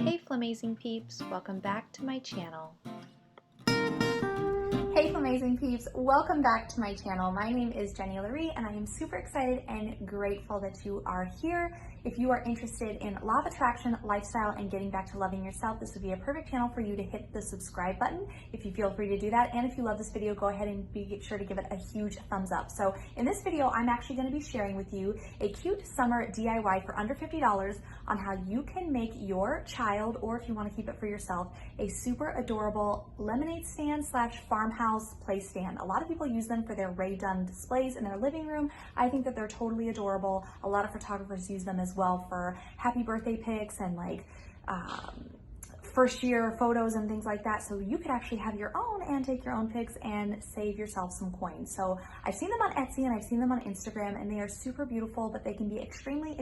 Hey Flamazing peeps, welcome back to my channel. Hey Farmazing peeps, welcome back to my channel. My name is Jennia and I am super excited and grateful that you are here. If you are interested in law of attraction, lifestyle, and getting back to loving yourself, this would be a perfect channel for you to hit the subscribe button if you feel free to do that. And if you love this video, go ahead and be sure to give it a huge thumbs up. So in this video, I'm actually going to be sharing with you a cute summer DIY for under $50 on how you can make your child, or if you want to keep it for yourself, a super adorable lemonade stand / farmhouse play stand. A lot of people use them for their Rae Dunn displays in their living room. I think that they're totally adorable. A lot of photographers use them as well for happy birthday pics and like first year photos and things like that. So you could actually have your own and take your own pics and save yourself some coins. So I've seen them on Etsy and I've seen them on Instagram, and they are super beautiful, but they can be extremely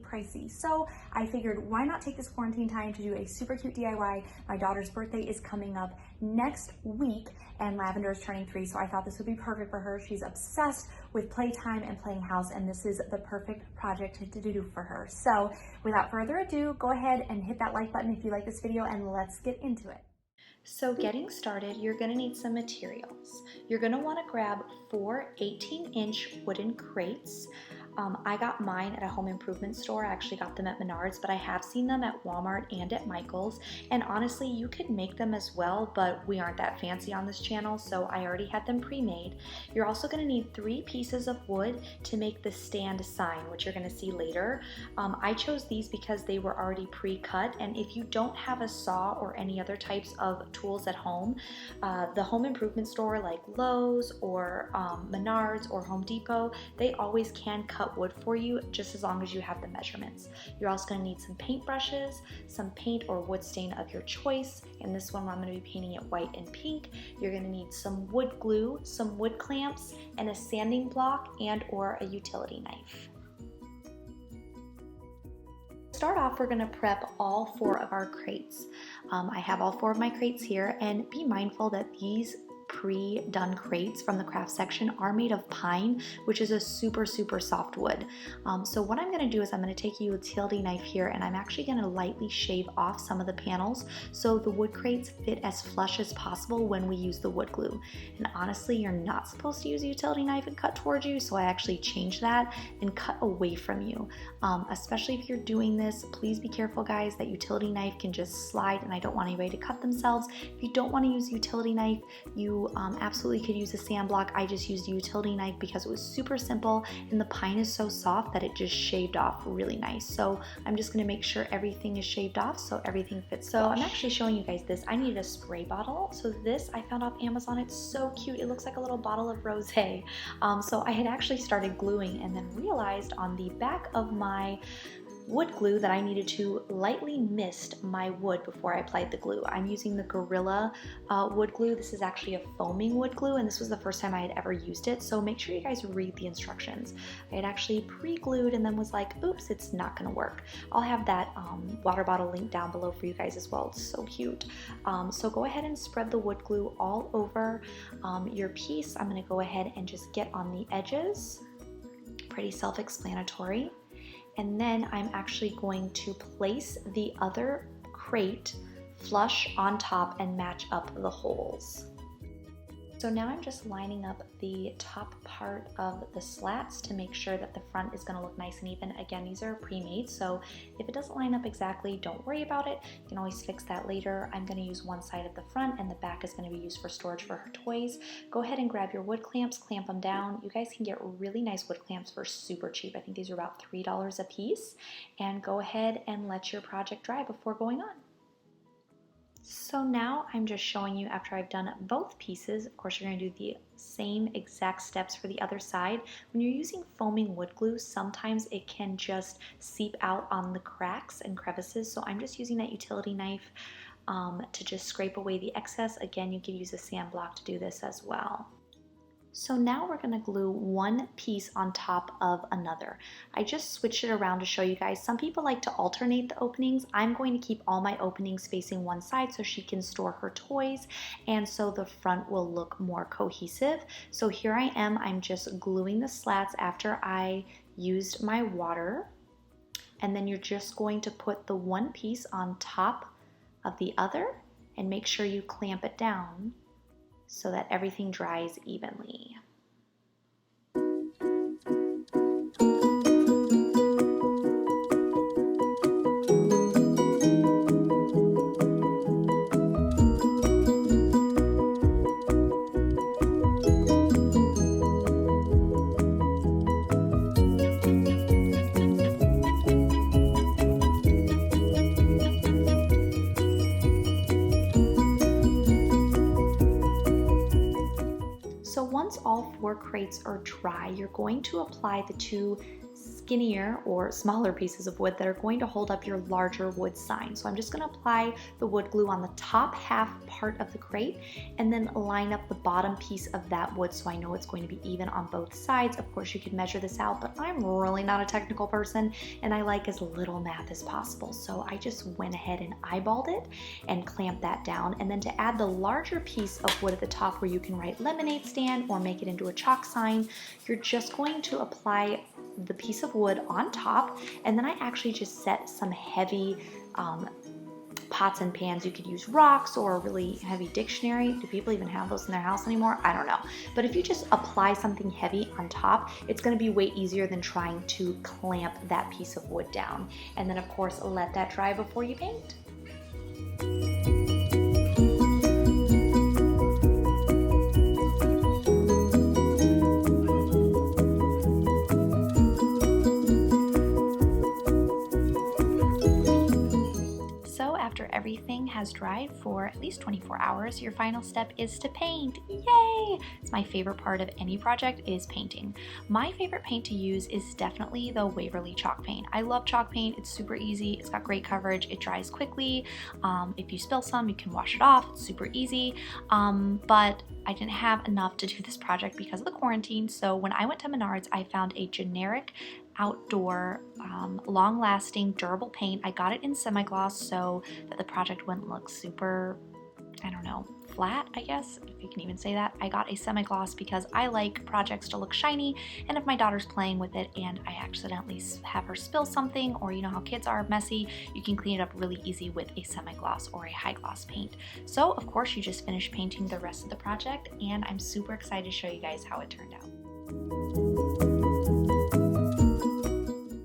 pricey. So I figured, why not take this quarantine time to do a super cute DIY? My daughter's birthday is coming up next week and Lavender is turning 3, so I thought this would be perfect for her. She's obsessed with playtime and playing house, and this is the perfect project to do for her. So without further ado, go ahead and hit that like button if you like this video, and let's get into it. So getting started, you're going to need some materials. You're going to want to grab 4 18-inch wooden crates. I got mine at a home improvement store. I actually got them at Menards, but I have seen them at Walmart and at Michael's. And honestly, you could make them as well, but we aren't that fancy on this channel, so I already had them pre-made. You're also going to need 3 pieces of wood to make the stand sign, which you're going to see later. I chose these because they were already pre-cut, and if you don't have a saw or any other types of tools at home, the home improvement store like Lowe's or Menards or Home Depot, they always can cut wood for you, just as long as you have the measurements. You're also going to need some paint brushes, some paint or wood stain of your choice. In this one, I'm going to be painting it white and pink. You're going to need some wood glue, some wood clamps, and a sanding block and or a utility knife. To start off, we're going to prep all 4 of our crates. I have all 4 of my crates here, and be mindful that these pre-done crates from the craft section are made of pine, which is a super soft wood. So what I'm going to do is I'm going to take a utility knife here, and I'm actually going to lightly shave off some of the panels so the wood crates fit as flush as possible when we use the wood glue. And honestly, you're not supposed to use a utility knife and cut towards you, so I actually changed that and cut away from you. Especially if you're doing this, please be careful, guys. That utility knife can just slide, and I don't want anybody to cut themselves. If you don't want to use a utility knife, you absolutely could use a sand block. I just used a utility knife because it was super simple, and the pine is so soft that it just shaved off really nice. So I'm just going to make sure everything is shaved off so everything fits. So I'm actually showing you guys this. I needed a spray bottle. So this I found off Amazon. It's so cute. It looks like a little bottle of rosé. So I had actually started gluing and then realized on the back of my wood glue that I needed to lightly mist my wood before I applied the glue. I'm using the Gorilla wood glue. This is actually a foaming wood glue, and this was the first time I had ever used it, so make sure you guys read the instructions. I had actually pre-glued and then was like, oops, it's not gonna work. I'll have that water bottle link down below for you guys as well. It's so cute. So go ahead and spread the wood glue all over your piece. I'm gonna go ahead and just get on the edges. Pretty self-explanatory. And then I'm actually going to place the other crate flush on top and match up the holes. So now I'm just lining up the top part of the slats to make sure that the front is going to look nice and even. Again, these are pre-made, so if it doesn't line up exactly, don't worry about it. You can always fix that later. I'm going to use one side of the front, and the back is going to be used for storage for her toys. Go ahead and grab your wood clamps, clamp them down. You guys can get really nice wood clamps for super cheap. I think these are about $3 a piece. And go ahead and let your project dry before going on. So now I'm just showing you after I've done both pieces. Of course, you're going to do the same exact steps for the other side. When you're using foaming wood glue, sometimes it can just seep out on the cracks and crevices. So I'm just using that utility knife to just scrape away the excess. Again, you can use a sand block to do this as well. So now we're going to glue one piece on top of another. I just switched it around to show you guys. Some people like to alternate the openings. I'm going to keep all my openings facing one side so she can store her toys, and so the front will look more cohesive. So here I am, I'm just gluing the slats after I used my water. and then you're just going to put the one piece on top of the other and make sure you clamp it down so that everything dries evenly. So once all 4 crates are dry, you're going to apply the 2 skinnier or smaller pieces of wood that are going to hold up your larger wood sign. So I'm just going to apply the wood glue on the top half part of the crate and then line up the bottom piece of that wood so I know it's going to be even on both sides. Of course, you can measure this out, but I'm really not a technical person and I like as little math as possible. So I just went ahead and eyeballed it and clamped that down. And then to add the larger piece of wood at the top where you can write lemonade stand or make it into a chalk sign, you're just going to apply the piece of wood on top, and then I actually just set some heavy pots and pans. You could use rocks or a really heavy dictionary. Do people even have those in their house anymore? I don't know. But if you just apply something heavy on top, it's going to be way easier than trying to clamp that piece of wood down. And then of course, let that dry before you paint. After everything has dried for at least 24 hours, your final step is to paint. Yay! It's my favorite part of any project is painting. My favorite paint to use is definitely the Waverly chalk paint. I love chalk paint. It's super easy. It's got great coverage. It dries quickly. If you spill some, you can wash it off. It's super easy. But I didn't have enough to do this project because of the quarantine. So when I went to Menards, I found a generic outdoor long-lasting durable paint. I got it in semi-gloss so that the project wouldn't look super, I don't know, flat, I guess, if you can even say that. I got a semi-gloss because I like projects to look shiny, and if my daughter's playing with it and I accidentally have her spill something, or you know how kids are messy, you can clean it up really easy with a semi-gloss or a high gloss paint. So of course you just finished painting the rest of the project, and I'm super excited to show you guys how it turned out.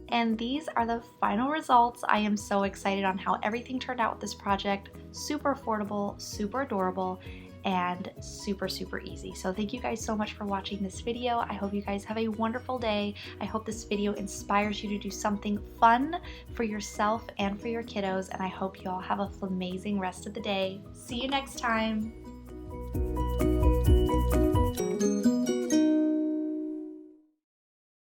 And these are the final results. I am so excited on how everything turned out with this project. Super affordable, super adorable, and super, super easy. So thank you guys so much for watching this video. I hope you guys have a wonderful day. I hope this video inspires you to do something fun for yourself and for your kiddos, and I hope you all have an amazing rest of the day. See you next time.